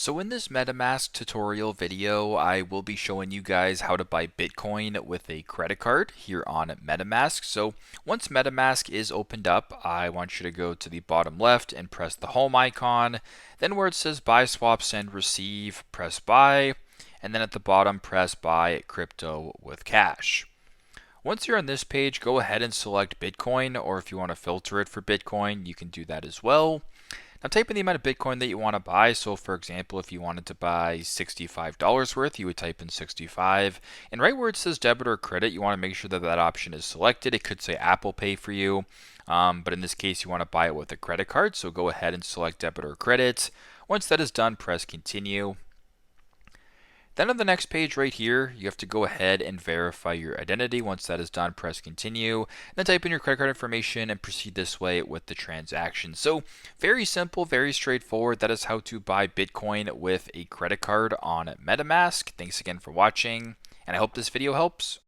So in this MetaMask tutorial video, I will be showing you guys how to buy Bitcoin with a credit card here on MetaMask. So once MetaMask is opened up, I want you to go to the bottom left and press the home icon. Then where it says buy, swap, send, receive, press buy. And then at the bottom, press buy crypto with cash. Once you're on this page, go ahead and select Bitcoin, or if you want to filter it for Bitcoin, you can do that as well. Now type in the amount of Bitcoin that you want to buy. So for example, if you wanted to buy $65 worth, you would type in 65. And right where it says debit or credit, you want to make sure that that option is selected. It could say Apple Pay for you, but in this case, you want to buy it with a credit card. So go ahead and select debit or credit. Once that is done, press continue. Then on the next page right here, you have to go ahead and verify your identity. Once that is done, press continue. Then type in your credit card information and proceed this way with the transaction. So very simple, very straightforward. That is how to buy Bitcoin with a credit card on MetaMask. Thanks again for watching, and I hope this video helps.